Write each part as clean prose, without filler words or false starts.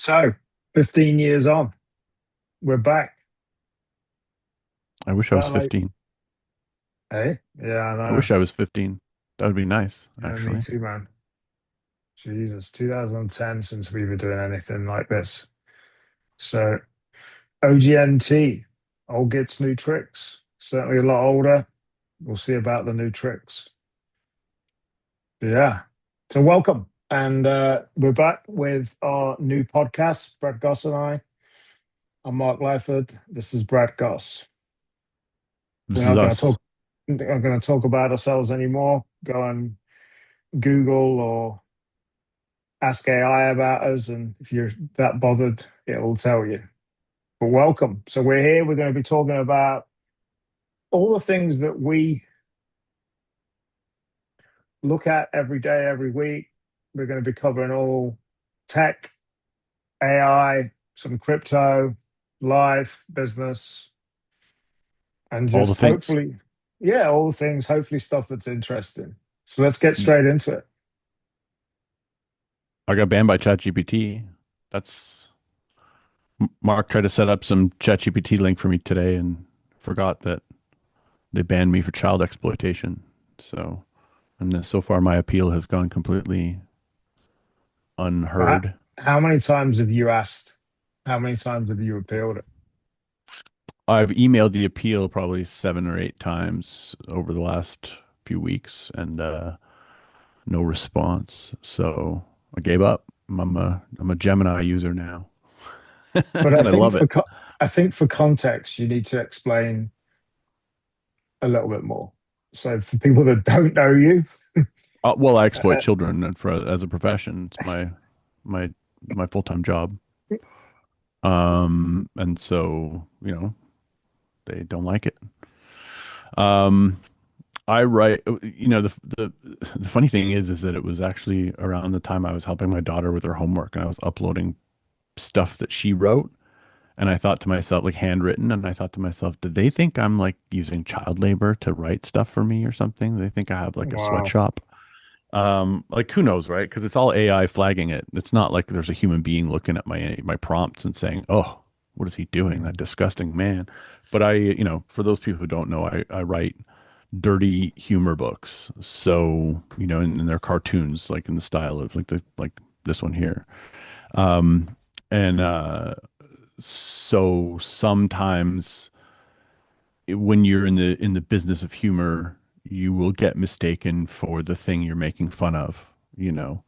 So, 15 years on, we're back. I wish I was That like, 15. hey, yeah, I I know. wish I was 15. That would be nice, Yeah, me actually. too, man. Jesus, 2010 since we were doing anything like this. So, OGNT, old Gits, new tricks. Certainly a lot older. We'll see about the new tricks. But yeah. So, welcome. And we're back with our new podcast, Brad Gosse and I. I'm Mark Lyford. This is Brad Gosse. We're This is not going to us. talk. Not going to talk about ourselves anymore. Go and Google or ask AI about us, and if you're that bothered, it'll tell you. But welcome. So we're here. We're going to be talking about all the things that we look at every day, every week. We're going to be covering all tech, AI, some crypto, life, business, and All the just things. hopefully, yeah, all the things, hopefully stuff that's interesting. So let's get straight into it. I got banned by ChatGPT. That's Mark tried to set up some ChatGPT link for me today and forgot that they banned me for child exploitation. So, and so far my appeal has gone completely How, unheard. how many times have you asked? How many times have you appealed it? I've emailed the appeal probably 7 or 8 times over the last few weeks and no response. So I gave up. I'm a Gemini user now. But I And I think love for it. I think for context, you need to explain a little bit more. So for people that don't know you, Well, I exploit uh, children for as a profession. It's my my full-time job. And so, they don't like it. Um, I write, the funny thing is that it was actually around the time I was helping my daughter with her homework and I was uploading stuff that she wrote. And I thought to myself, like handwritten, and I thought to myself, did they think I'm like using child labor to write stuff for me or something? They think I have like a wow, sweatshop. Like who knows, right? Because it's all AI flagging it. It's not like there's a human being looking at my prompts and saying, "Oh, what is he doing? That disgusting man." But for those people who don't know, I write dirty humor books. So, and they're cartoons, like in the style of like this one here. And so sometimes when you're in the business of humor, you will get mistaken for the thing you're making fun of, you know.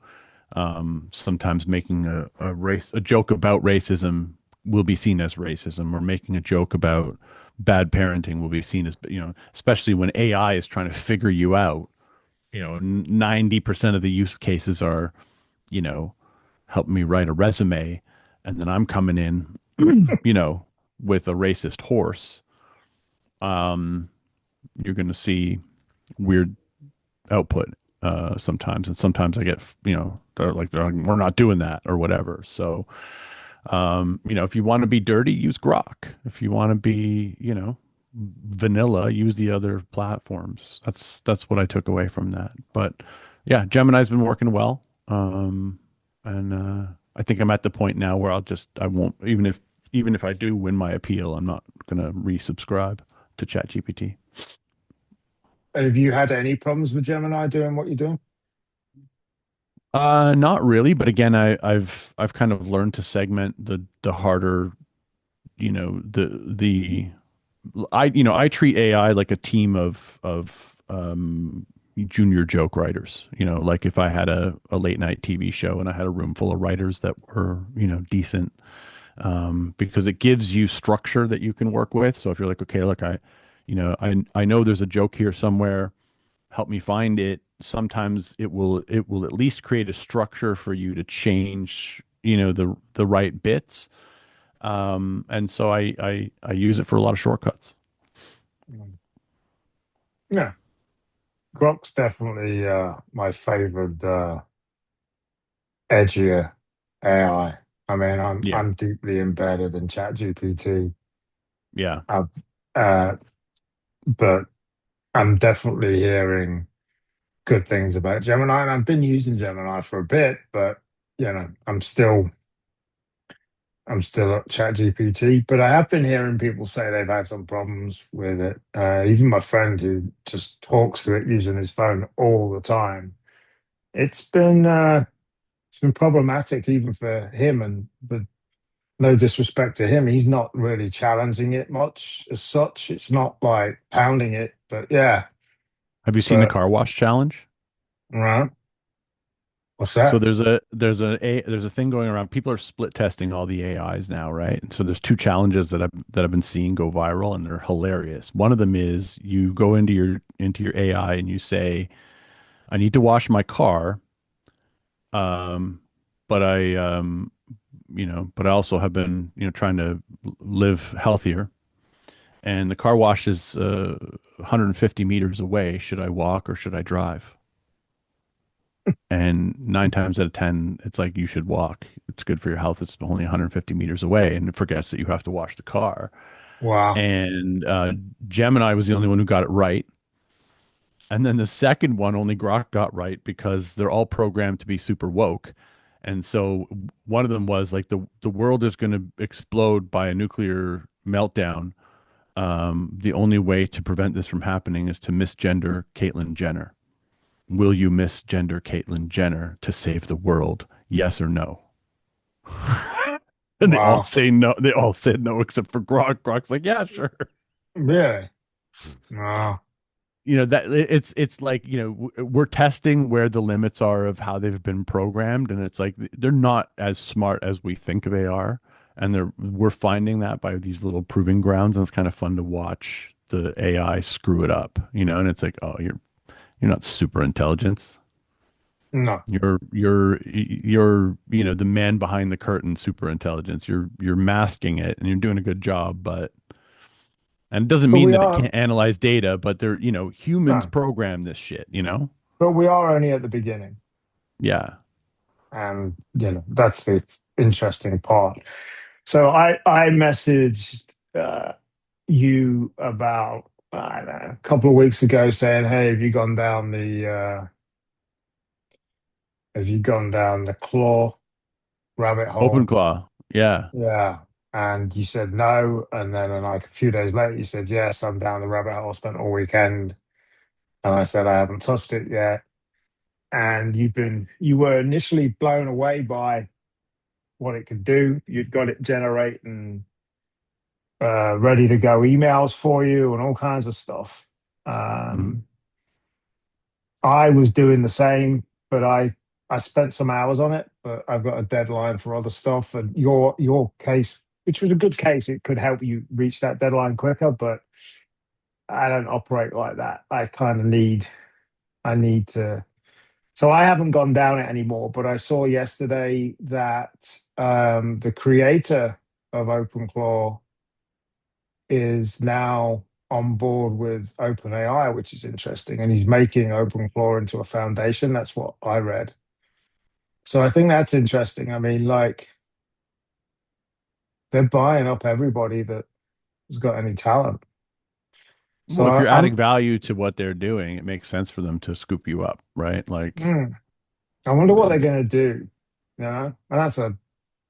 Sometimes making a joke about racism will be seen as racism, or making a joke about bad parenting will be seen as, especially when AI is trying to figure you out. 90% of the use cases are, you know, help me write a resume, and then I'm coming in, with a racist horse. Um, you're going to see weird output sometimes, and sometimes I get, they're like, we're not doing that or whatever. So, if you want to be dirty, use Grok. If you want to be, vanilla, use the other platforms. That's what I took away from that. But yeah, Gemini's been working well. And I think I'm at the point now where I won't, even if I do win my appeal, I'm not gonna resubscribe to ChatGPT. have you had any problems with Gemini doing what you're doing? Not really, but again, I've kind of learned to segment the harder, the I treat AI like a team of junior joke writers. Like if I had a late night TV show and I had a room full of writers that were, decent, because it gives you structure that you can work with. So if you're like, okay, look, I know there's a joke here somewhere, help me find it. Sometimes it will at least create a structure for you to change, the right bits. And so I use it for a lot of shortcuts. Mm. Yeah, Grok's definitely my favorite edgier AI. I mean, Yeah. I'm deeply embedded in ChatGPT. Yeah. I've, uh, but I'm definitely hearing good things about Gemini, and I've been using Gemini for a bit, but I'm still I'm still at ChatGPT, but I have been hearing people say they've had some problems with it. Even my friend who just talks to it using his phone all the time. It's been it's been problematic even for him, and but no disrespect to him, he's not really challenging it much as such. It's not like pounding it, but yeah. Have you seen the But car wash challenge? right, what's So that? there's a thing going around. People are split testing all the AIs now, right? And so there's two challenges that I've been seeing go viral, and they're hilarious. One of them is you go into your AI and you say, "I need to wash my car, um, but but I also have been trying to live healthier, and the car wash is 150 meters away. Should I walk or should I drive?" And nine times out of 10, it's like you should walk. It's good for your health. It's only 150 meters away. And it forgets that you have to wash the car. Wow, And Gemini was the only one who got it right. And then the second one, only Grok got right because they're all programmed to be super woke. And so one of them was like the world is going to explode by a nuclear meltdown. The only way to prevent this from happening is to misgender Caitlyn Jenner. Will you misgender Caitlyn Jenner to save the world? Yes or no? And they all wow, say no. They all said no except for Grok. Grok's like, yeah, sure. really? Wow, That it's like, we're testing where the limits are of how they've been programmed, and it's like they're not as smart as we think they are, and we're finding that by these little proving grounds, and it's kind of fun to watch the AI screw it up, and it's like, oh, you're not super intelligence. no. You're the man behind the curtain super intelligence. You're masking it and you're doing a good job, but and it doesn't But mean we that it are can't analyze data, but humans no, program this shit. but we are only at the beginning, Yeah. and that's the interesting part. So I messaged you about I don't know, a couple of weeks ago saying, "Hey, have you gone down the claw rabbit Open hole?" claw. Yeah. Yeah. And you said no. And then like a few days later, you said, yes, I'm down the rabbit hole, spent all weekend. And I said, I haven't touched it yet. And you were initially blown away by what it could do. You'd got it generating ready to go emails for you and all kinds of stuff. Mhm. Um, I was doing the same, but I spent some hours on it, but I've got a deadline for other stuff. And your case, which was a good case, it could help you reach that deadline quicker, but I don't operate like that. I need to. So I haven't gone down it anymore, but I saw yesterday that the creator of OpenClaw is now on board with OpenAI, which is interesting, and he's making OpenClaw into a foundation. That's what I read. So I think that's interesting. I mean, like they're buying up everybody that has got any talent. So Well, if you're adding I'm, value to what they're doing, it makes sense for them to scoop you up, right? Like, mm, I wonder what they're the, going to do. And that's a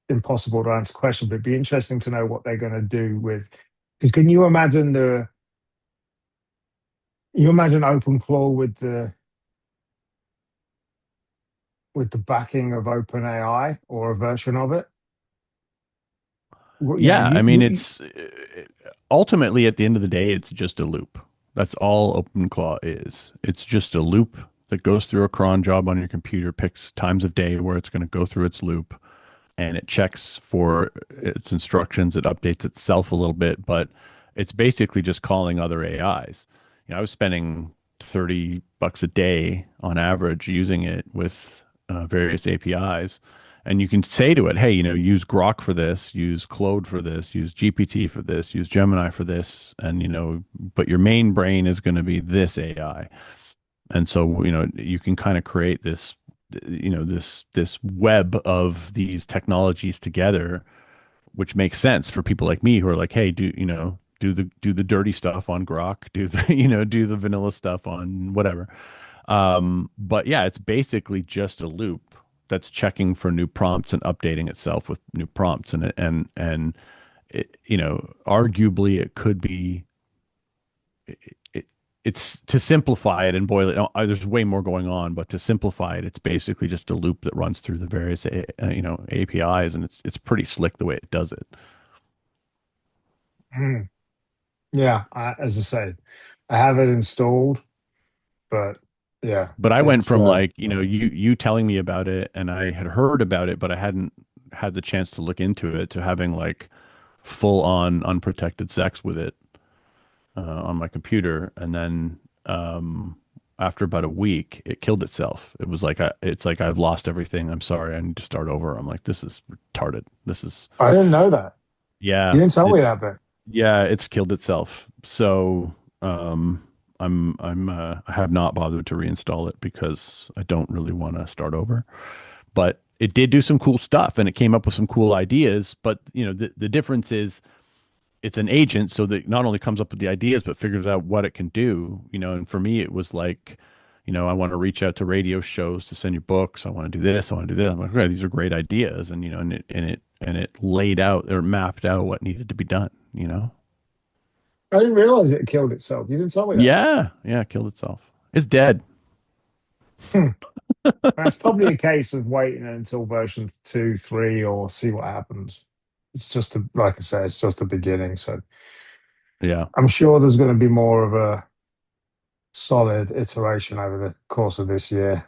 impossible to answer question, but it'd be interesting to know what they're going to do with. Because can you imagine you imagine OpenClaw with the backing of OpenAI or a version of it? Well, yeah, I mean, it's ultimately at the end of the day, it's just a loop. That's all OpenClaw is. It's just a loop that goes through a cron job on your computer, picks times of day where it's going to go through its loop, and it checks for its instructions. It updates itself a little bit, but it's basically just calling other AIs. I was spending $30 a day on average using it with various APIs. And you can say to it, hey, use Grok for this, use Claude for this, use GPT for this, use Gemini for this, and but your main brain is going to be this AI. And so, you can kind of create this web of these technologies together, which makes sense for people like me who are like, hey, do the dirty stuff on Grok, do the do the vanilla stuff on whatever. But yeah, it's basically just a loop. that's checking for new prompts and updating itself with new prompts, and it, arguably it could be it, it's to simplify it and boil it. There's way more going on, but to simplify it, it's basically just a loop that runs through the various APIs, and it's pretty slick the way it does it. Hmm. Yeah, as I say, I have it installed, but yeah, But I went it's from like, you telling me about it and I had heard about it, but I hadn't had the chance to look into it, to having like full on unprotected sex with it on my computer. And then after about a week, it killed itself. It was like, it's like, I've lost everything. I'm sorry. I need to start over. I'm like, this is retarded. This is, I didn't know that. You yeah, didn't tell me that bit. yeah, it's killed itself. So, I have not bothered to reinstall it because I don't really want to start over. But it did do some cool stuff and it came up with some cool ideas. But, the difference is it's an agent, so that not only comes up with the ideas, but figures out what it can do, and for me, it was like, I want to reach out to radio shows to send you books. I want to do this. I want to do this. I'm like, okay, these are great ideas. And, and it laid out or mapped out what needed to be done. I didn't realize it killed itself. You didn't tell me that. Yeah. Yeah. It killed itself. It's dead. Hmm. That's probably a case of waiting until version 2, 3, or see what happens. It's just like I say, it's just the beginning. So Yeah. I'm sure there's going to be more of a solid iteration over the course of this year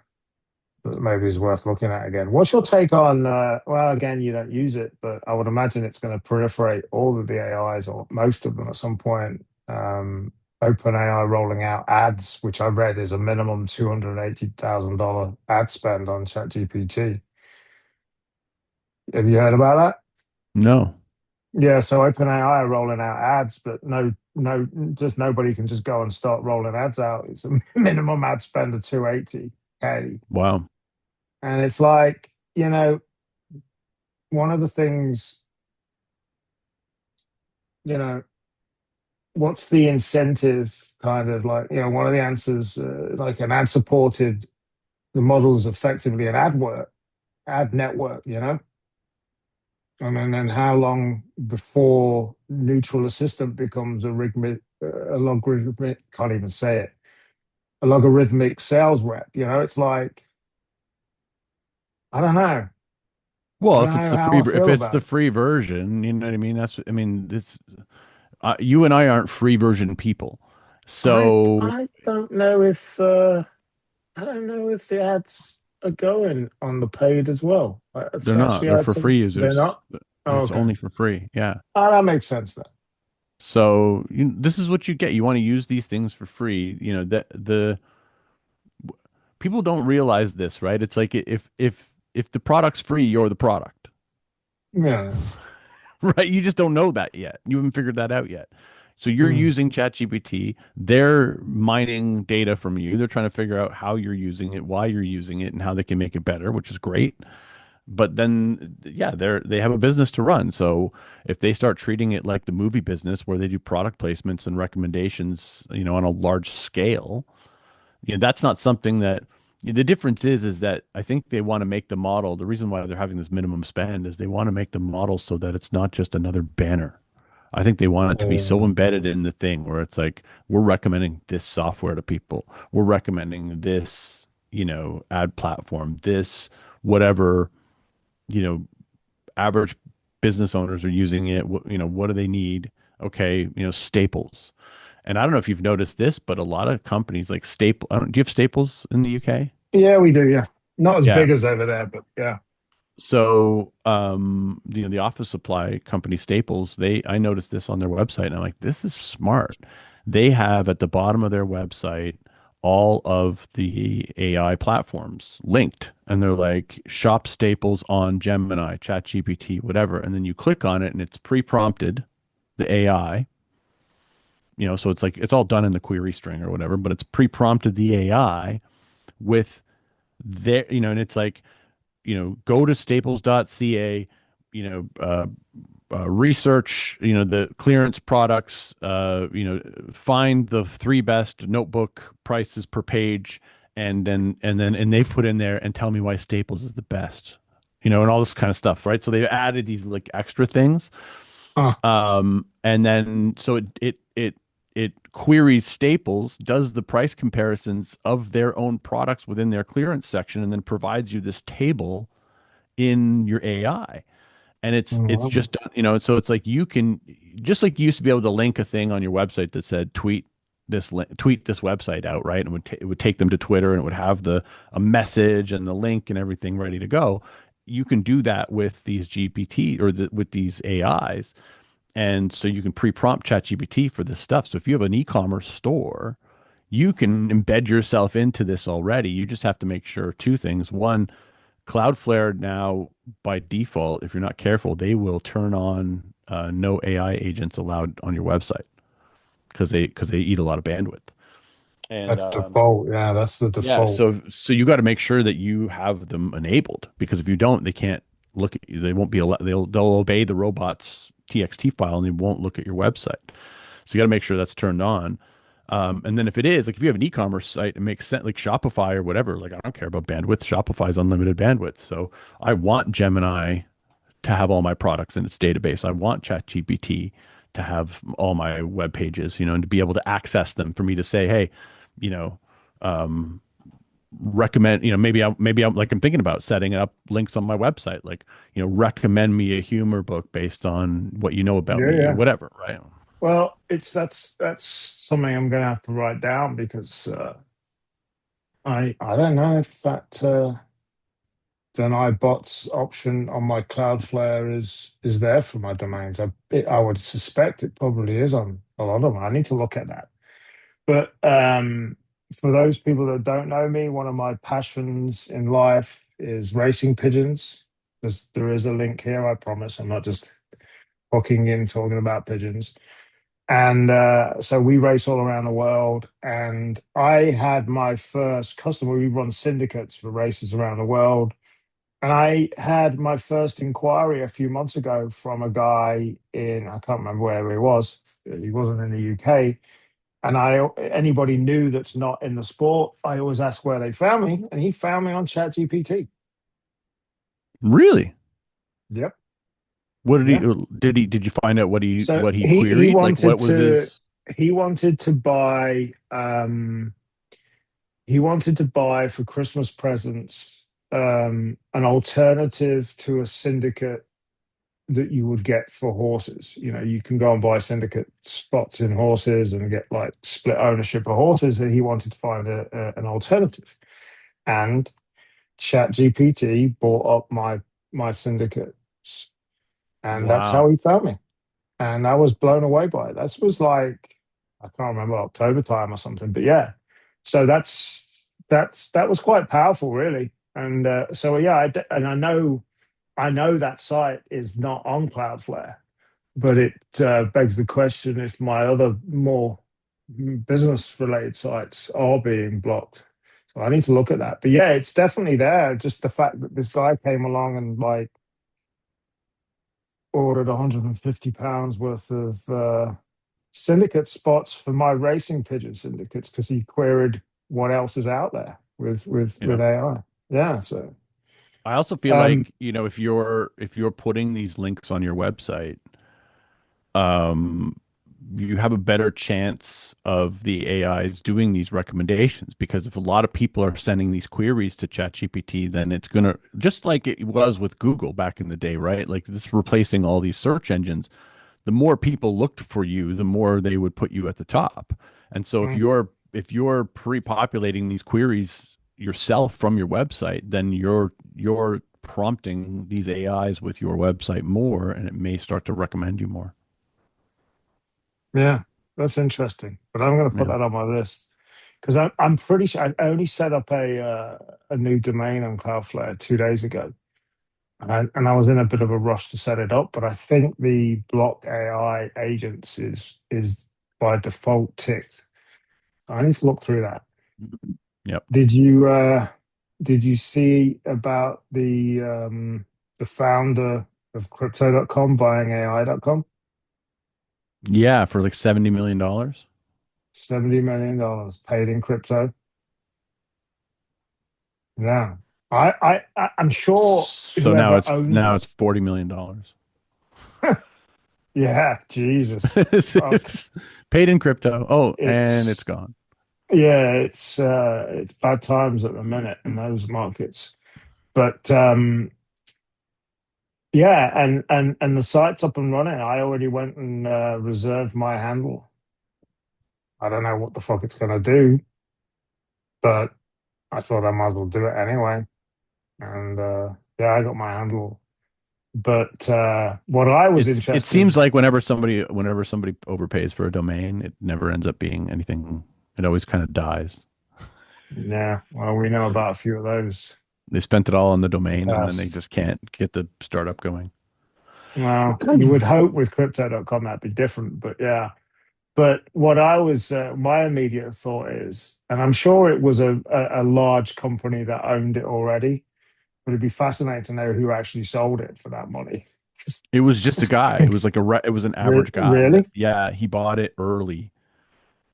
that maybe is worth looking at again. What's your take on? Well, again, you don't use it, but I would imagine it's going to proliferate all of the AIs or most of them at some point. OpenAI rolling out ads, which I read is a minimum $280,000 ad spend on ChatGPT. Have you heard about that? No. Yeah, so OpenAI are rolling out ads, but just nobody can just go and start rolling ads out. It's a minimum ad spend of 280K. Wow. And it's like, one of the things, you know, what's the incentive kind of like, one of the answers, like an ad supported, the model is effectively an ad network, and then how long before neutral assistant becomes a logarithmic, can't even say it, a logarithmic sales rep, it's like, I don't know. I Well, don't know how I if feel it's about the it. free version, you know what I mean? It's you and I aren't free version people. I So I don't know if I don't know if the ads are going on the paid as well. It's they're not. actually They're had for some. free They're users. not. Oh, It's okay. only for free. Yeah. Oh, that makes sense then. So this is what you get. You want to use these things for free. The people don't realize this, right? It's like if the product's free, you're the product. Yeah. Right? You just don't know that yet. You haven't figured that out yet. So you're Mm. using ChatGPT. They're mining data from you. They're trying to figure out how you're using it, why you're using it, and how they can make it better, which is great. But then, yeah, they have a business to run. So if they start treating it like the movie business, where they do product placements and recommendations, on a large scale, that's not something that. The difference is that I think they want to make the model. The reason why they're having this minimum spend is they want to make the model so that it's not just another banner. I think they want it to be so Mm. embedded in the thing where it's like, we're recommending this software to people. We're recommending this, ad platform, this, whatever, you know, average business owners are using it. What do they need? Okay, Staples. And I don't know if you've noticed this, but a lot of companies like Staple, I don't, do you have Staples in the UK? Yeah, we do. Yeah, not as Yeah. big as over there, but yeah. So, the office supply company Staples, I noticed this on their website and I'm like, this is smart. They have at the bottom of their website all of the AI platforms linked and they're like shop Staples on Gemini, ChatGPT, whatever. And then you click on it and it's pre-prompted the AI, so it's like it's all done in the query string or whatever, but it's pre-prompted the AI with and it's like, go to staples.ca, you know, uh, research, the clearance products, find the three best notebook prices per page and they put in there and tell me why Staples is the best, and all this kind of stuff, right? So they added these like extra things, Ah, and then so it queries Staples, does the price comparisons of their own products within their clearance section, and then provides you this table in your AI. And it's wow. just, so it's like you can, just like you used to be able to link a thing on your website that said tweet this website out, right? And it would take them to Twitter, and it would have the a message and the link and everything ready to go. You can do that with these GPT with these AIs. And so you can pre-prompt ChatGPT for this stuff. So if you have an e-commerce store, you can embed yourself into this already. You just have to make sure two things. One, Cloudflare now, by default, if you're not careful, they will turn on no AI agents allowed on your website because they eat a lot of bandwidth. And That's default. Yeah, that's the yeah, default. so you got to make sure that you have them enabled, because if you don't, they can't look at you. They won't be allowed. They'll obey the robot's TXT file, and they won't look at your website. So you got to make sure that's turned on. And then if it is, like if you have an e-commerce site, it makes sense, like Shopify or whatever. Like I don't care about bandwidth. Shopify's unlimited bandwidth. So I want Gemini to have all my products in its database. I want ChatGPT to have all my web pages, and to be able to access them for me to say, hey, you know, um, recommend, maybe I'm like, I'm thinking about setting up links on my website, like, recommend me a humor book based on what you know about Yeah, me or yeah. whatever, right? Well, that's something I'm going to have to write down because I don't know if that deny bots option on my Cloudflare is there for my domains. I would suspect it probably is on a lot of them. I need to look at that. But for those people that don't know me, one of my passions in life is racing pigeons. There is a link here, I promise. I'm not just hooking in talking about pigeons. And so we race all around the world. And I had my first customer. We run syndicates for races around the world. And I had my first inquiry a few months ago from a guy I can't remember where he was. He wasn't in the UK. And anybody new that's not in the sport, I always ask where they found me. And he found me on ChatGPT. Really? Yep. What Yeah. did you find out So what he he queried? Like wanted what was to his? he wanted to buy he wanted to buy for Christmas presents an alternative to a syndicate that you would get for horses. You can go and buy syndicate spots in horses and get like split ownership of horses. And he wanted to find an alternative. And ChatGPT bought up my syndicates, and that's how Wow. he found me. And I was blown away by it. That was like, I can't remember, October time or something. But yeah, so that was quite powerful, really. And so yeah, and I know that site is not on Cloudflare, but it begs the question if my other more business related sites are being blocked. So I need to look at that. But yeah, it's definitely there. Just the fact that this guy came along and like ordered £150 worth of syndicate spots for my racing pigeon syndicates because he queried what else is out there with Yeah. AI. Yeah. So I also feel um, like, if you're putting these links on your website, um, you have a better chance of the AIs doing these recommendations, because if a lot of people are sending these queries to ChatGPT, then it's gonna, just like it was with Google back in the day, right? Like this replacing all these search engines. The more people looked for you, the more they would put you at the top. And so if mm, you're pre-populating these queries yourself from your website, then you're prompting these AIs with your website more, and it may start to recommend you more. yeah, that's interesting. But I'm going to put Yeah. that on my list because I'm pretty sure I only set up a new domain on Cloudflare 2 days ago. And I was in a bit of a rush to set it up, but I think the block AI agents is by default ticked. I need to look through that. Yep. Did you did you see about the founder of crypto.com buying AI.com? Yeah, for like $70 million. $70 million paid in crypto. Yeah. I'm sure So whoever owned, now it's $40 million. yeah, Jesus. Fuck. It's paid in crypto. Oh, and it's It's gone. yeah, it's bad times at the minute in those markets. But yeah, and the site's up and running. I already went and reserved my handle. I don't know what the fuck it's gonna do, but I thought I might as well do it anyway. And yeah, I got my handle. But what I was It seems interested, like whenever somebody overpays for a domain, it never ends up being anything. It always kind of dies. yeah, well, we know about a few of those They spent it all on the in the domain and then they past. just can't get the startup going. Well, you would hope with crypto.com that'd be different, but yeah. But what I was, my immediate thought is, and I'm sure it was a large company that owned it already, but it'd be fascinating to know who actually sold it for that money. Just It was just a guy. It was it was an average guy that, really, yeah, he bought it early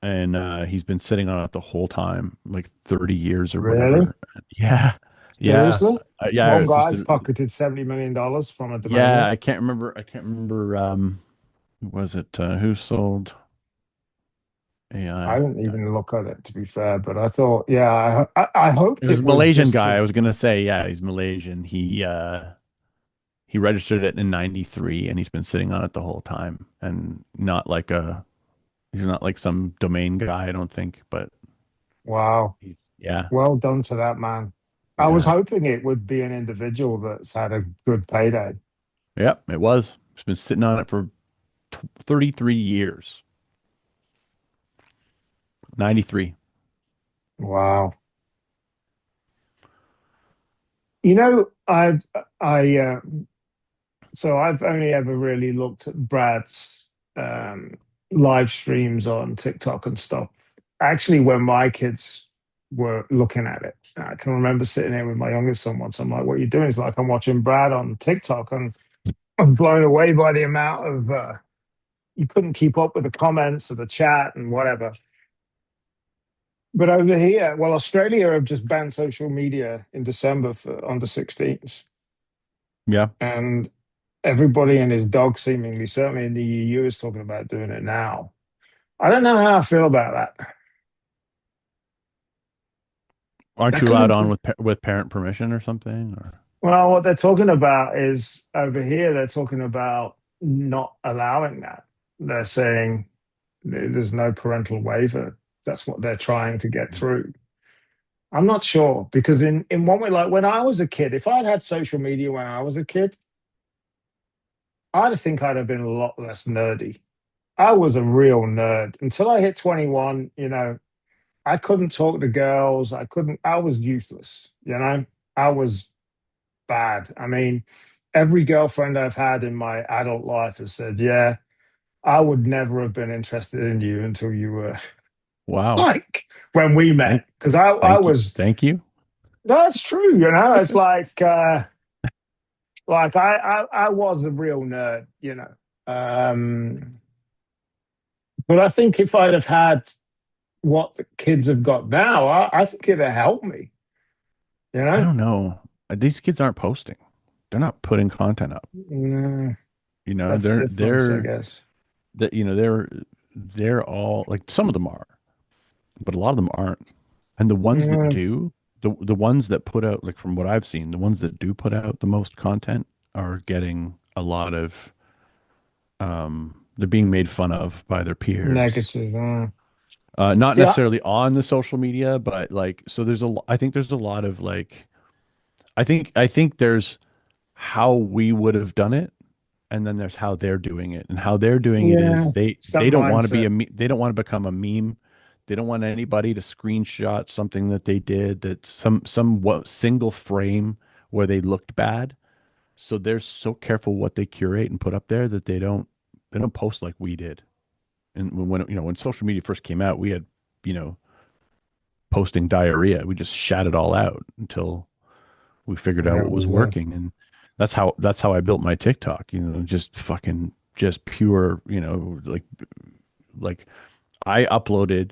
and he's been sitting on it the whole time, like 30 years or really, whatever. Yeah. Yeah. seriously, Yeah, one it's just guy's pocketed $70 million from a yeah, domain. I can't remember who was it who sold I AI? didn't even look at it to be fair, but I thought, yeah, I It hoped was it a was Malaysian just guy. I for was gonna say, yeah, he's Malaysian. He registered it in 93 and he's been sitting on it the whole time and not like a he's not like some domain guy, I don't think, but wow. yeah. Well done to that man. I was Yeah. hoping it would be an individual that's had a good payday. Yep, it was. He's been sitting on it for 33 years. 93. Wow. You know, I so I've only ever really looked at Brad's um live streams on TikTok and stuff. Actually, when my kids were looking at it, I can remember sitting there with my youngest son once. I'm like, "What are you doing?" It's like I'm watching Brad on TikTok, and I'm blown away by the amount of you couldn't keep up with the comments or the chat and whatever. But over here, well, Australia have just banned social media in December for under 16s. Yeah. And everybody and his dog, seemingly, certainly in the EU, is talking about doing it now. I don't know how I feel about that. Aren't That you kind allowed of, on with with parent permission or something or well, what they're talking about is over here, they're talking about not allowing that. They're saying there's no parental waiver. That's what they're trying to get through. I'm not sure because in one way, like when I was a kid, if I'd had social media when I was a kid, I'd think I'd have been a lot less nerdy. I was a real nerd until I hit 21. I couldn't talk to girls. I was useless. I was bad. I mean, every girlfriend I've had in my adult life has said, yeah, I would never have been interested in you until you were wow. like when we met. Thank Because I thank you. was, Thank you. that's true. It's like I was a real nerd. Um, but I think if I'd have had what the kids have got now, I think it'd have helped me, you I know? don't know. These kids aren't posting. They're not putting content up. Mm, You know, that's the difference, I guess. that you know they're all like some of them are, but a lot of them aren't. And the ones that Mm, do, the ones that put out like from what I've seen, the ones that do put out the most content are getting a lot of they're being made fun of by their peers. negative. Not Yeah, necessarily on the social media, but like so I think there's a lot of like I think there's how we would have done it and then there's how they're doing it and how they're doing it yeah. is It's that they don't want to be mindset. they don't want to become a meme. They don't want anybody to screenshot something that they did that some what single frame where they looked bad. So they're so careful what they curate and put up there that they don't post like we did. And when social media first came out, we had you know posting diarrhea. We just shat it all out until we figured out Yeah, it what was was working, and that's how I built my TikTok. Just fucking just pure. Like I uploaded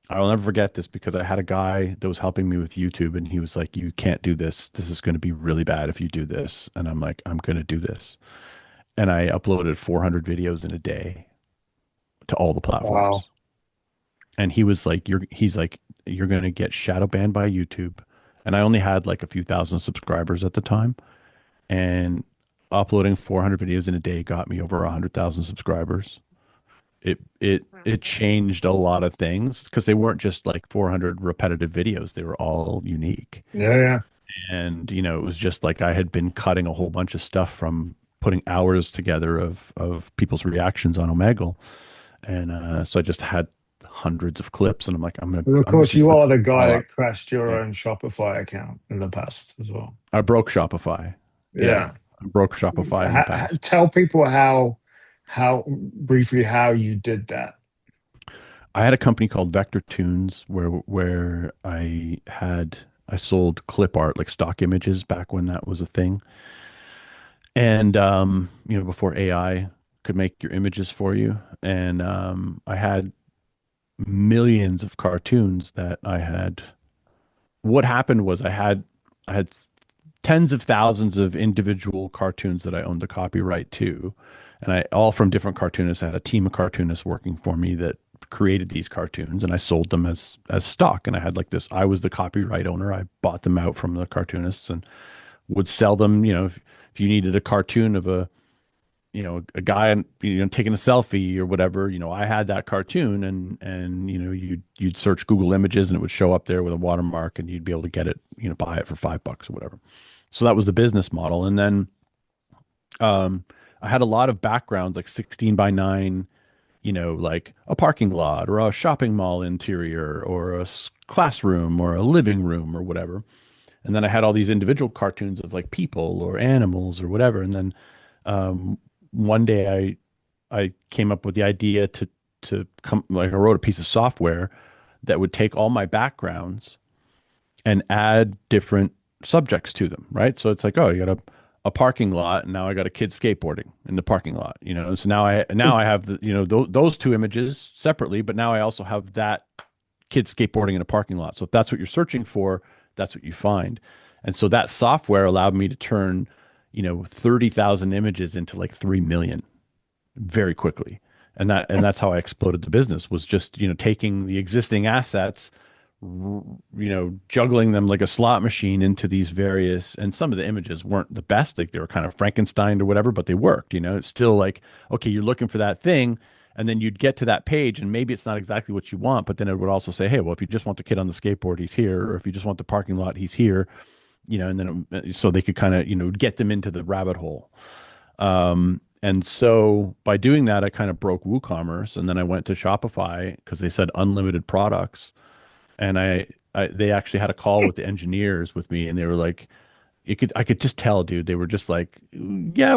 I'll never forget this because I had a guy that was helping me with YouTube and he was like, "You can't do this. This is going to be really bad if you do this." And I'm like, "I'm going to do this." And I uploaded 400 videos in a day to all the Wow. platforms. And he was like, he's like, "You're going to get shadow banned by YouTube." And I only had like a few thousand subscribers at the time. And uploading 400 videos in a day got me over 100,000 subscribers. It changed a lot of things because they weren't just like 400 repetitive videos. They were all unique. Yeah, yeah. And, it was just like I had been cutting a whole bunch of stuff from putting hours together of people's reactions on Omegle. And so I just had hundreds of clips and I'm like, But of I'm gonna course, just you put are these the guy all up. that crashed your Yeah. own Shopify account in the past as well. I broke Shopify. Yeah. Yeah. I broke Shopify in the past. Tell people how briefly how you did that. I had a company called Vector Tunes where I sold clip art, like stock images back when that was a thing. And before AI could make your images for you. And I had millions of cartoons that I had. What happened was I had tens of thousands of individual cartoons that I owned the copyright to. And I all from different cartoonists. I had a team of cartoonists working for me that created these cartoons and I sold them as stock. And I had like this, I was the copyright owner. I bought them out from the cartoonists and would sell them, if you needed a cartoon of a guy taking a selfie or whatever, I had that cartoon and you'd search Google Images and it would show up there with a watermark and you'd be able to get it, buy it for $5 or whatever. So that was the business model. And then um I had a lot of backgrounds like 16 by 9, like a parking lot or a shopping mall interior or a classroom or a living room or whatever. And then I had all these individual cartoons of like people or animals or whatever. And then um, one day I came up with the idea to come like I wrote a piece of software that would take all my backgrounds and add different subjects to them, right? So it's like, oh, you got a parking lot, and now I got a kid skateboarding in the parking lot, So now I have the those two images separately, but now I also have that kid skateboarding in a parking lot. So if that's what you're searching for, that's what you find. And so that software allowed me to turn 30,000 images into like 3 million very quickly. And that's how I exploded the business was just, taking the existing assets, juggling them like a slot machine into these various, and some of the images weren't the best, like they were kind of Frankenstein or whatever, but they worked, it's still like, okay, you're looking for that thing. And then you'd get to that page and maybe it's not exactly what you want, but then it would also say, hey, well, if you just want the kid on the skateboard, he's here. Or if you just want the parking lot, he's here, and then so they could kind of, get them into the rabbit hole. And so by doing that, I kind of broke WooCommerce, and then I went to Shopify because they said unlimited products, and they actually had a call with the engineers with me, and they were like, I could just tell, dude, they were just like, yeah,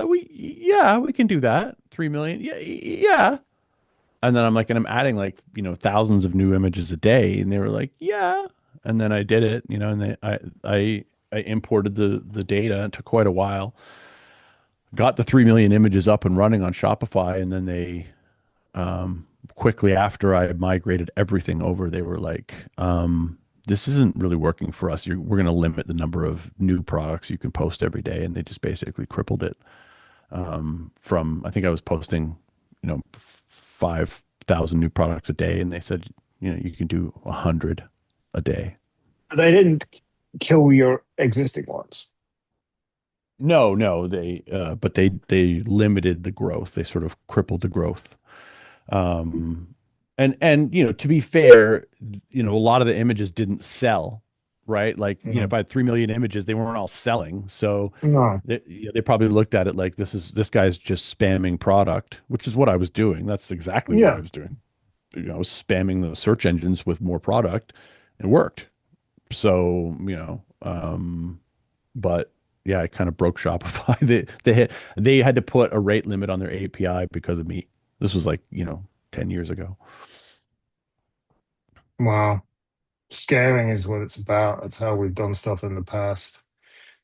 we can do that, 3 million, yeah, yeah. And then I'm like, and I'm adding like thousands of new images a day, and they were like, yeah. And then I did it, and I imported the data. It took quite a while, got the 3 million images up and running on Shopify. And then they quickly after I migrated everything over, they were like, this isn't really working for us. We're going to limit the number of new products you can post every day. And they just basically crippled it. From, I think I was posting, 5,000 new products a day. And they said, you can do 100 a day. They didn't kill your existing ones. No, no, but they limited the growth. They sort of crippled the growth. Um, and to be fair, a lot of the images didn't sell, right? Like, if No. I had 3 million images, they weren't all selling. So No. they probably looked at it like this guy's just spamming product, which is what I was doing. That's exactly what I Yeah. was doing. I was spamming the search engines with more product. It worked. So, but yeah, I kind of broke Shopify. They had to put a rate limit on their API because of me. This was like, 10 years ago. Wow. Scaring is what it's about. That's how we've done stuff in the past.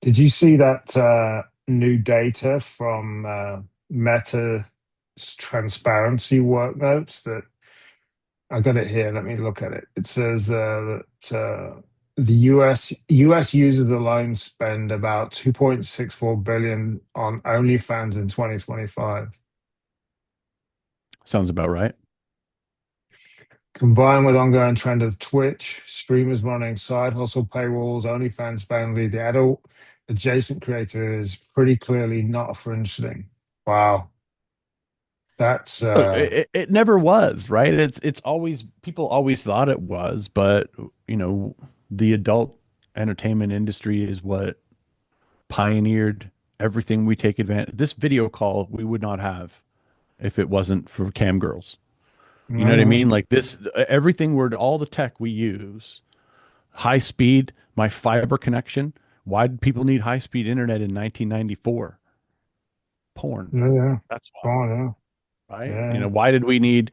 Did you see that new data from Meta's transparency work notes that I got it here. Let me look at it. It says that the US users alone spend about 2.64 billion on OnlyFans in 2025. Sounds about right. Combined with ongoing trend of Twitch, streamers running side hustle paywalls, OnlyFans mainly the adult adjacent creator is pretty clearly not a fringe thing. Wow. That's Look, it never was, right? It's always people always thought it was, but you know, the adult entertainment industry is what pioneered everything we take advantage. This video call we would not have if it wasn't for cam girls. You know no, what I no, mean? Like this, everything we're all the tech we use, high speed, my fiber connection. Why did people need high speed internet in 1994? Porn. no, yeah. That's Go why, on, yeah. right? You Yeah. know, why did we need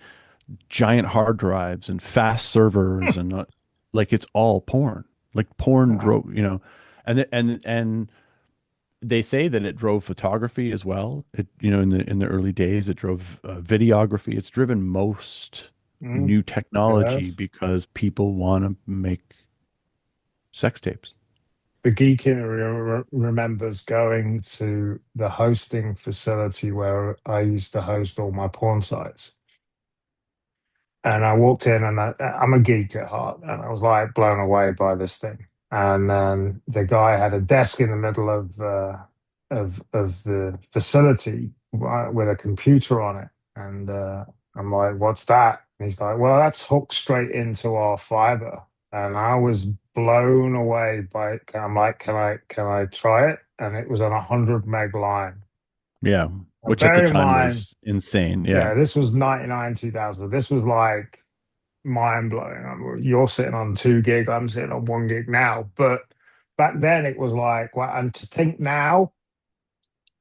giant hard drives and fast servers and like it's all porn. Like porn Wow. drove, you know, and they say that it drove photography as well. It, you know, in the early days, it drove videography. It's driven most Mm, new it technology has. because people want to make sex tapes. The geek in me remembers going to the hosting facility where I used to host all my porn sites. And I walked in, and I'm a geek at heart, and I was like blown away by this thing. And then the guy had a desk in the middle of the facility with a computer on it, and I'm like, "What's that?" And he's like, "Well, that's hooked straight into our fiber." And I was blown away by it. I'm like, "Can I try it?" And it was on 100 meg line. Yeah, And which at the bear in time mind, was insane. Yeah, yeah, this was 99, 2000. This was like mind blowing. You're sitting on 2 gig, I'm sitting on 1 gig now. But back then it was like, well, and to think now,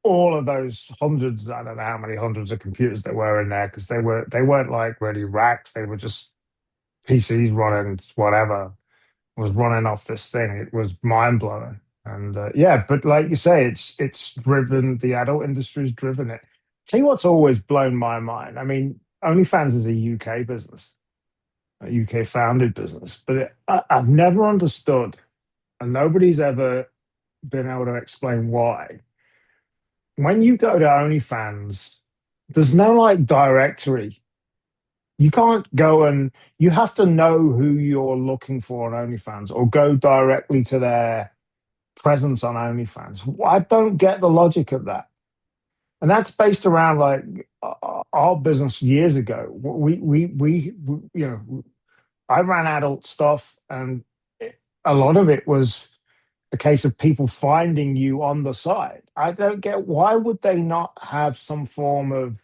all of those hundreds, I don't know how many hundreds of computers there were in there, because they weren't like really racks, they were just PCs running whatever was running off this thing. It was mind blowing. And yeah, but like you say, it's driven the adult industry's driven it. Tell you what's always blown my mind. I mean, OnlyFans is a UK business, a UK founded business, but I've never understood, and nobody's ever been able to explain why. When you go to OnlyFans, there's no like directory. You can't go, and you have to know who you're looking for on OnlyFans or go directly to their presence on OnlyFans. I don't get the logic of that. And that's based around like our business years ago. We you know, I ran adult stuff, and a lot of it was a case of people finding you on the site. I don't get, why would they not have some form of,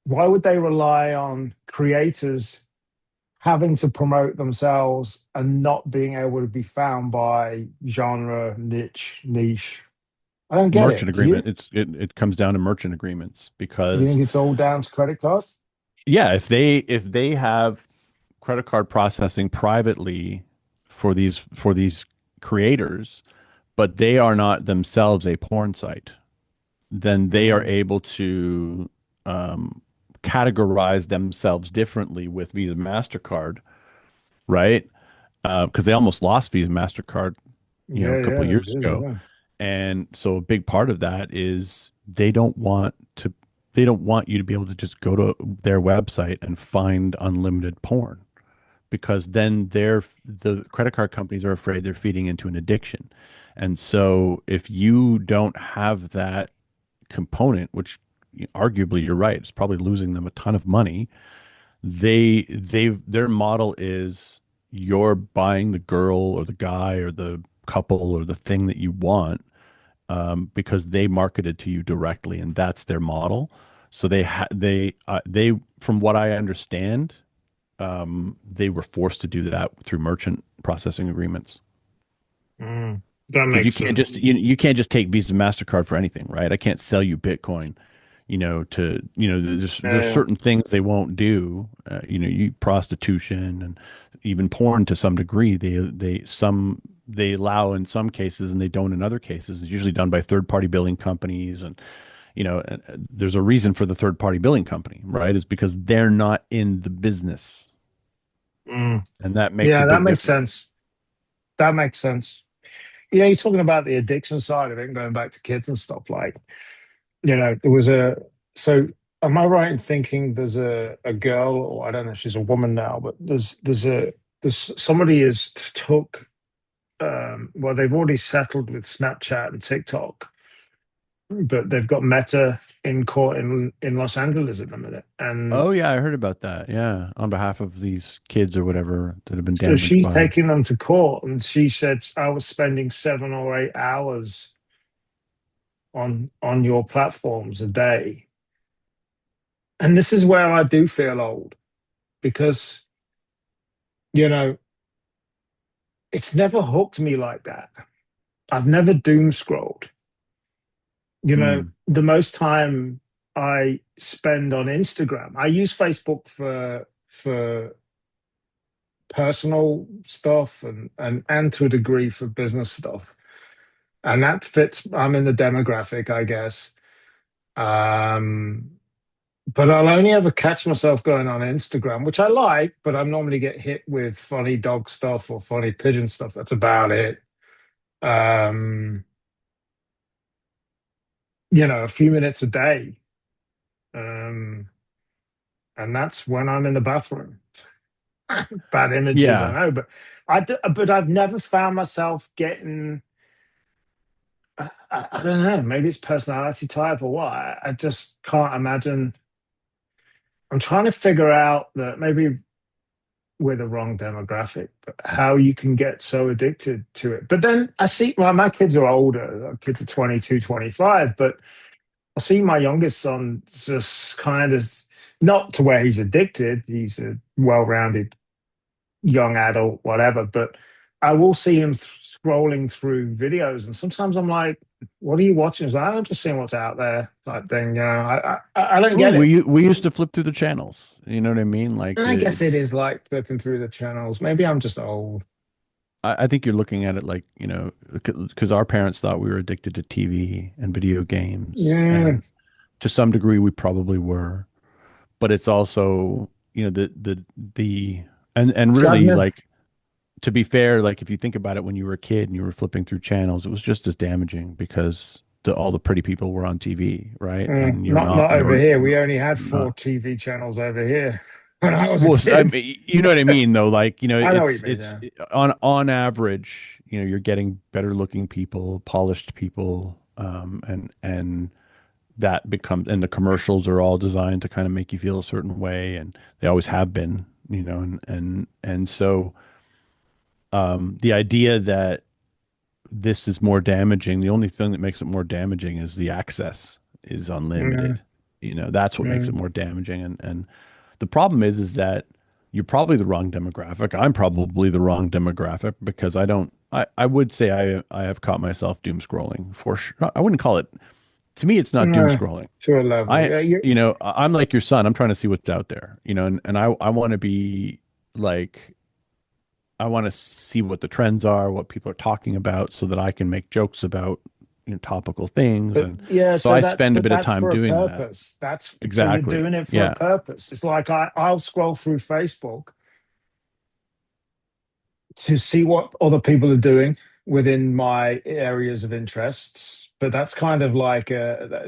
why would they rely on creators having to promote themselves and not being able to be found by genre, niche? I don't get merchant it. Do you? agreement. It comes down to merchant agreements You because think it's all down to credit cards? yeah, if they have credit card processing privately for these creators, but they are not themselves a porn site, then they are Mm, able to um, categorize themselves differently with Visa Mastercard, right? Because they almost lost Visa Mastercard, you know, a yeah, couple of yeah, it years is, ago, yeah. and so a big part of that is they don't want you to be able to just go to their website and find unlimited porn because then the credit card companies are afraid they're feeding into an addiction. And so if you don't have that component, which arguably you're right, it's probably losing them a ton of money. Their model is you're buying the girl or the guy or the couple or the thing that you want because they marketed to you directly, and that's their model. So they from what I understand, they were forced to do that through merchant processing agreements. That Because makes sense. you can't just take Visa Mastercard for anything, right? I can't sell you Bitcoin, you know, to you know there's Yeah, certain things they won't do, you know, you prostitution and even porn to some degree. They allow in some cases and they don't in other cases. It's usually done by third party billing companies and you know there's a reason for the third party billing company, right? Is because they're not in the business. Mm. and that makes a Yeah, that big makes difference. sense. That makes sense. Yeah, you're talking about the addiction side of it, and going back to kids and stuff. Like, there was a. So, am I right in thinking there's a girl, or I don't know if she's a woman now, but there's somebody has took. Well, they've already settled with Snapchat and TikTok, but they've got Meta in court in Los Angeles at the minute, and Oh yeah, I heard about that. Yeah, on behalf of these kids or whatever that have been so damaged she's by. taking them to court, and she said I was spending 7 or 8 hours on your platforms a day. And this is where I do feel old because, you know, it's never hooked me like that. I've never doom scrolled. Hmm. The most time I spend on Instagram, I use Facebook for personal stuff and to a degree for business stuff. And that fits, I'm in the demographic, I guess. Um, but I'll only ever catch myself going on Instagram, which I like, but I normally get hit with funny dog stuff or funny pigeon stuff. That's about it. Um, a few minutes a day. Um, and that's when I'm in the bathroom. Bad images, I Yeah. know, but but I've never found myself getting, I don't know, maybe it's personality type or what. I just can't imagine. I'm trying to figure out that maybe we're the wrong demographic, but how you can get so addicted to it. But then I see, well, my kids are older. Our kids are 22, 25, but I see my youngest son just kind of, not to where he's addicted. He's a well-rounded young adult, whatever, but I will see him scrolling through videos. And sometimes I'm like, what are you watching? He's like, I'm just seeing what's out there type thing. I don't Well, get it. we used to flip through the channels. You know what I mean? And Like I guess it it's is like flipping through the channels. Maybe I'm just old. I think you're looking at it like, because our parents thought we were addicted to TV and video games, Yeah. and to some degree we probably were. But it's also, the and So I've really, never, like, to be fair, like if you think about it, when you were a kid and you were flipping through channels, it was just as damaging because all the pretty people were on TV, right? And you're not not not over you're here. We you're only had four not. TV channels over here when I was a Well, I kid. mean, you know what I mean, though. Like, I know what you mean. it's Yeah. on average, you're getting better looking people, polished people, and that becomes, and the commercials are all designed to kind of make you feel a certain way, and they always have been, and so the idea that this is more damaging, the only thing that makes it more damaging is the access is Yeah. unlimited. That's what makes Yeah. it more damaging. And the problem is that you're probably the wrong demographic. I'm probably the wrong demographic because I would say I have caught myself doom scrolling for sure. I wouldn't call it, to me, it's not doom Yeah. scrolling. To a level. I, Yeah. You. I'm like your son. I'm trying to see what's out there, and I want to be like, I want to see what the trends are, what people are talking about, so that I can make jokes about, topical things. But And yeah. so So I that's spend a but bit of that's time for a doing that. purpose. That's so you're Exactly. doing it for a Yeah. purpose. It's like I'll scroll through Facebook to see what other people are doing within my areas of interests. But that's kind of like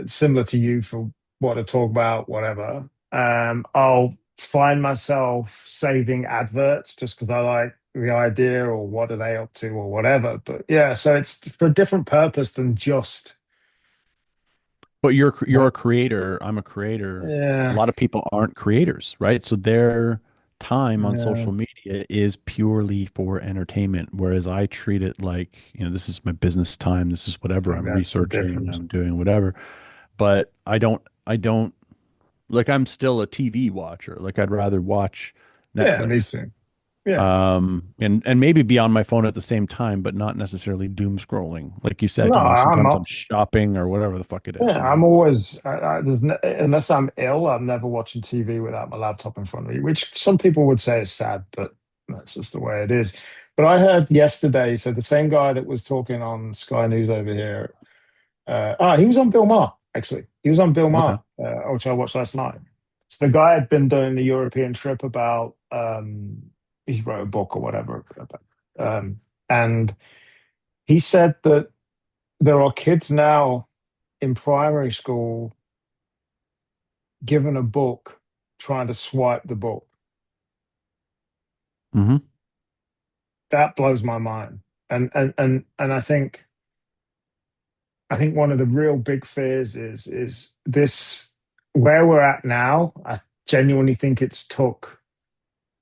similar to you for what to talk about, whatever. I'll find myself saving adverts just because I like the idea or what are they up to or whatever. But yeah, so it's for a different purpose than just But you're what. a creator. I'm a creator. A Yeah, lot of people aren't creators, right? So their time on yeah, social media is purely for entertainment, whereas I treat it like, this is my business time. This is I whatever think I'm that's the researching, difference. I'm doing whatever. But I don't like, I'm still a TV watcher. Like, I'd rather watch Yeah, me Netflix, too. Yeah. and maybe be on my phone at the same time, but not necessarily doom scrolling. Like you said, No, I'm sometimes I'm not. shopping or whatever the fuck it is, Yeah, I'm always, unless I'm ill, I'm never watching TV without my laptop in front of me, which some people would say is sad, but that's just the way it is. But I heard yesterday, so the same guy that was talking on Sky News over here, he was on Bill Maher, actually. He was on Bill Okay. Maher, which I watched last night. So the guy had been doing the European trip about he wrote a book or whatever. And he said that there are kids now in primary school given a book trying to swipe the book. Hmm. That blows my mind. And I think one of the real big fears is this where we're at now. I genuinely think it's took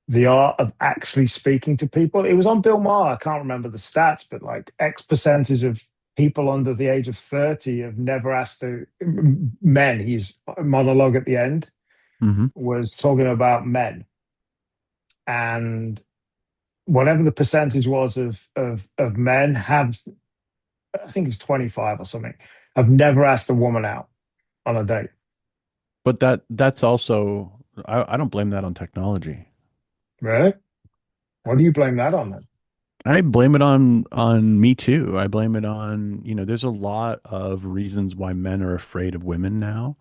the art of actually speaking to people. It was on Bill Maher. I can't remember the stats, but like X percentage of people under the age of 30 have never asked to men. His monologue at the end Hmm. was talking about men, and whatever the percentage was of men have, I think it's 25 or something, have never asked a woman out on a date. But that's also I don't blame that on technology. Really? What do you blame that on then? I blame it on me too. I blame it on, there's a lot of reasons why men are afraid of women now.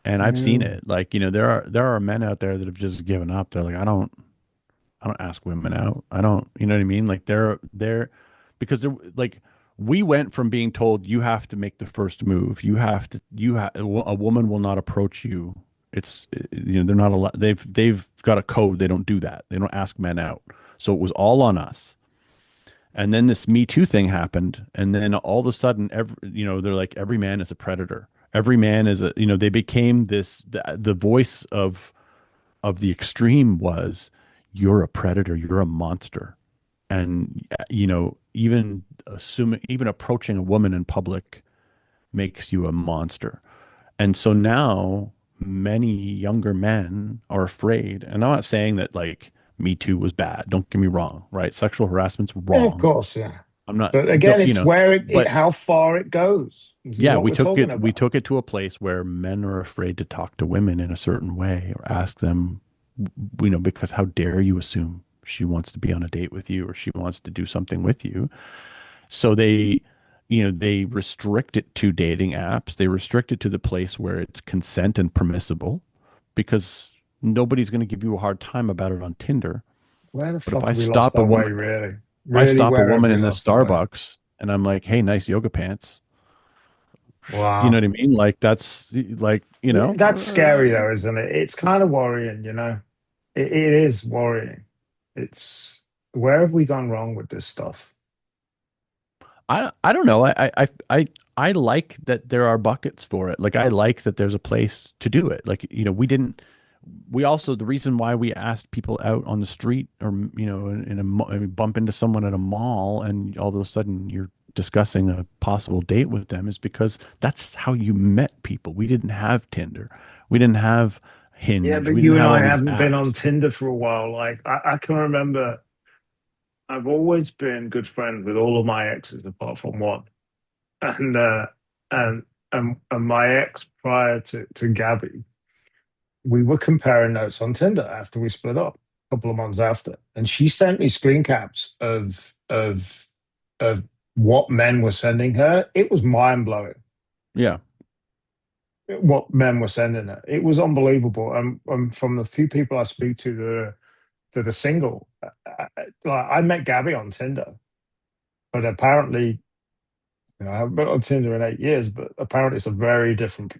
And I've seen Mm. it. Like, there are men out there that have just given up. They're like, I don't ask women out. I don't, you know what I mean? Like they're because they're like we went from being told you have to make the first move. A woman will not approach you. They're not allowed. They've got a code. They don't do that. They don't ask men out. So it was all on us. And then this Me Too thing happened, and then all of a sudden, they're like every man is a predator. Every man is they became the voice of the extreme was you're a predator, you're a monster. And even approaching a woman in public makes you a monster. And so now many younger men are afraid. And I'm not saying that like Me Too was bad. Don't get me wrong, right? Sexual harassment's Yeah, of wrong. course, yeah. I'm not But again, don't it's where but how far it goes. This is yeah, what we're talking we about. took it to a place where men are afraid to talk to women in a certain way or ask them, because how dare you assume she wants to be on a date with you or she wants to do something with you. So they restrict it to dating apps. They restrict it to the place where it's consent and permissible because nobody's going to give you a hard time about it on Tinder. Where the But if fuck I have we lost stop a our way, woman, really? if I Really, stop a where have woman we in the lost our way? Starbucks and I'm like, "Hey, nice yoga pants." You know Wow. what I mean? Like that's like, That's scary though, isn't it? It's kind of worrying, you know. It is worrying. It's where have we gone wrong with this stuff? I don't know. I like that there are buckets for it. Like I like that there's a place to do it. Like, we also the reason why we asked people out on the street or I mean, bump into someone at a mall and all of a sudden you're discussing a possible date with them is because that's how you met people. We didn't have Tinder. We didn't have Yeah, Hinge. but We didn't you and have I all these haven't been on apps. Tinder for a while. Like I can remember I've always been good friends with all of my exes apart from one. And and and my ex prior to Gabby, we were comparing notes on Tinder after we split up a couple of months after. And she sent me screen caps of what men were sending her. It was mind blowing Yeah. what men were sending her. It was unbelievable. And from the few people I speak to that are single, I met Gabby on Tinder, but apparently, I haven't been on Tinder in 8 years, but apparently it's a very different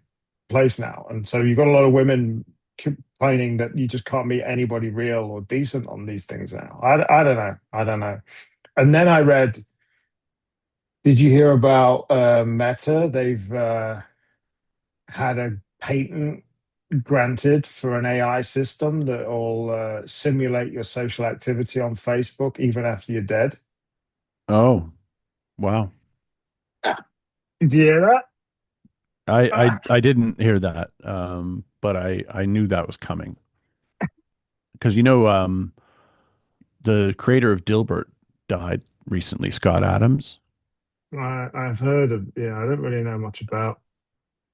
place now. And so you've got a lot of women complaining that you just can't meet anybody real or decent on these things now. I don't know. I don't know. And then I read, did you hear about Meta? They've had a patent granted for an AI system that will simulate your social activity on Facebook even after you're dead. Oh, wow. Did you hear that? I didn't hear that, but I knew that was coming because the creator of Dilbert died recently, Scott Adams, I've heard of, yeah, I don't really know much about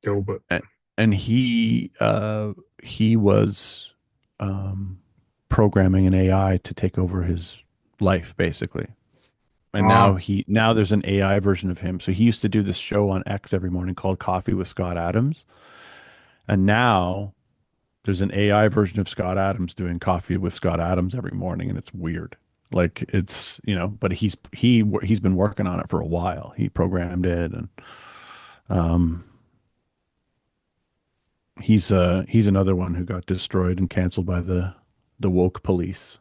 Gilbert. and, and he was um, programming an AI to take over his life, basically. And Wow. now there's an AI version of him. So he used to do this show on X every morning called Coffee with Scott Adams, and now There's an AI version of Scott Adams doing coffee with Scott Adams every morning, and it's weird. Like it's, but he's been working on it for a while. He programmed it, and um, he's another one who got destroyed and canceled by the woke police.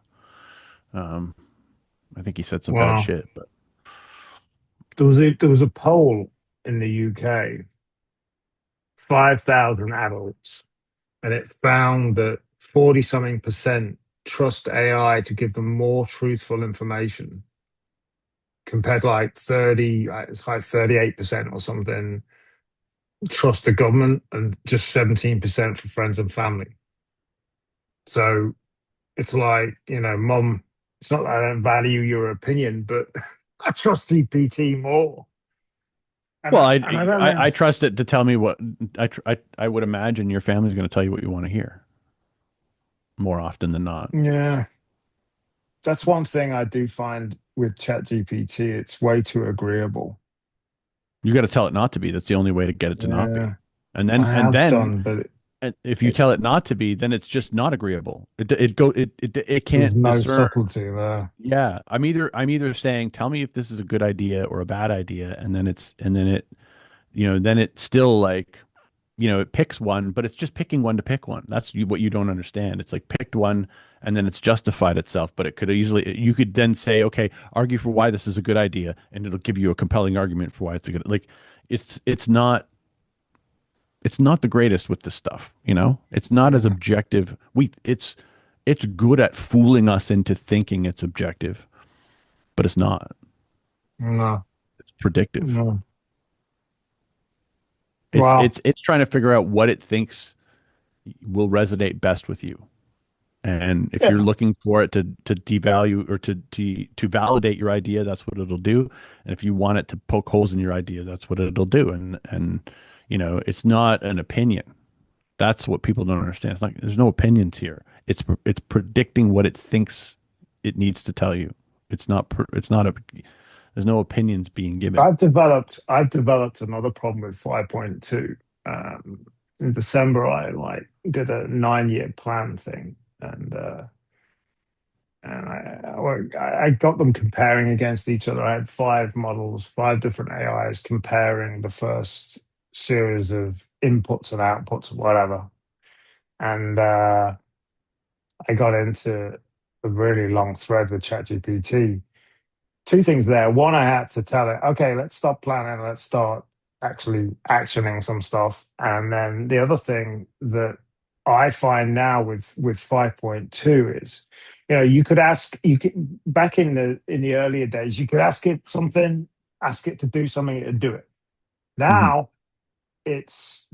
Um, I think he said some bad Wow. shit, but There was a poll in the UK, 5,000 adults, and it found that 40 something percent trust AI to give them more truthful information compared to like 30, it's like 38% or something trust the government and just 17% for friends and family. So it's like, mom, it's not that I don't value your opinion, but I trust GPT more. And well, I, I and I don't I, know. I trust it to tell me what I would imagine your family's going to tell you what you want to hear more often than not. Yeah, that's one thing I do find with ChatGPT. It's way too agreeable. You got to tell it not to be. That's the only way to get it to not be. Yeah, And I then and have then done, but and if you it, tell it not to be, then it's just not agreeable. It there's can't no discern. subtlety there. Yeah, I'm either saying tell me if this is a good idea or a bad idea, and then it still like it picks one, but it's just picking one to pick one. That's what you don't understand. It's like picked one and then it's justified itself, but you could then say, okay, argue for why this is a good idea, and it'll give you a compelling argument for why it's a good, like, it's, it's not, it's not the greatest with this stuff. It's not as Yeah, objective. It's good at fooling us into thinking it's objective, but it's not. no, It's predictive. no. It's, Wow. it's, it's trying to figure out what it thinks will resonate best with you. And if you're Yeah. looking for it to devalue or to validate your idea, that's what it'll do. And if you want it to poke holes in your idea, that's what it'll do. And it's not an opinion. That's what people don't understand. It's like there's no opinions here. It's predicting what it thinks it needs to tell you. It's not a there's no opinions being given. I've developed another problem with 5.2. In December, I like did a 9 year plan thing, and I got them comparing against each other. I had five models, five different AIs comparing the first series of inputs and outputs, whatever. And I got into a really long thread with ChatGPT. Two things there. One, I had to tell it, okay, let's stop planning, let's start actually actioning some stuff. And then the other thing that I find now with 5.2 is, you could back in the earlier days, you could ask it something, ask it to do something, it'd do it. Hmm. Now it's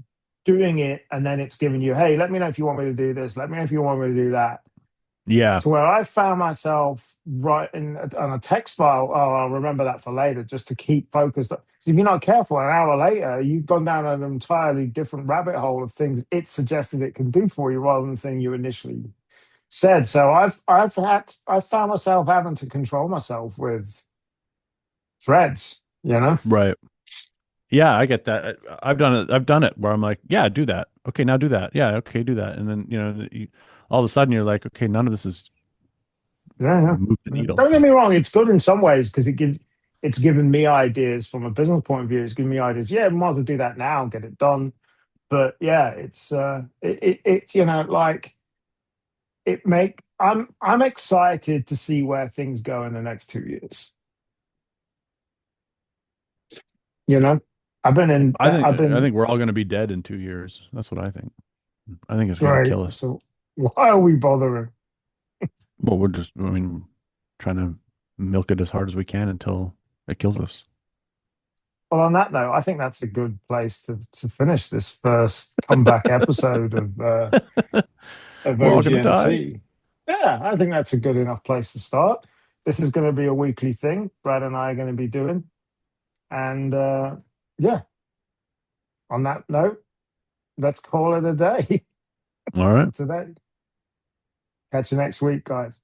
doing it and then it's giving you, hey, let me know if you want me to do this, let me know if you want me to do that, Yeah, to where I found myself writing on a text file. Oh, I'll remember that for later, just to keep focused. So if you're not careful, an hour later, you've gone down an entirely different rabbit hole of things it suggested it can do for you rather than the thing you initially said. So I've found myself having to control myself with threads. right. Yeah, I get that. I've done it. I've done it where I'm like, yeah, do that. Okay, now do that. Yeah, okay, do that. And then, all of a sudden you're like, okay, none of this is Yeah, yeah. move the needle. Don't get me wrong, it's good in some ways because it's given me ideas from a business point of view. It's given me ideas. Yeah, might as well do that now, get it done. But yeah, it's like I'm excited to see where things go in the next 2 years. You know, I I've been think we're all going to be dead in 2 years. That's what I think. I think it's going to great. kill us. So why are we bothering? Well, I mean, trying to milk it as hard as we can until it kills us. Well, on that note, I think that's a good place to finish this first comeback episode of We're all going to die. OGNT. Yeah, I think that's a good enough place to start. This is going to be a weekly thing Brad and I are going to be doing. And yeah, on that note, let's call it a day All for right. today. Catch you next week, guys.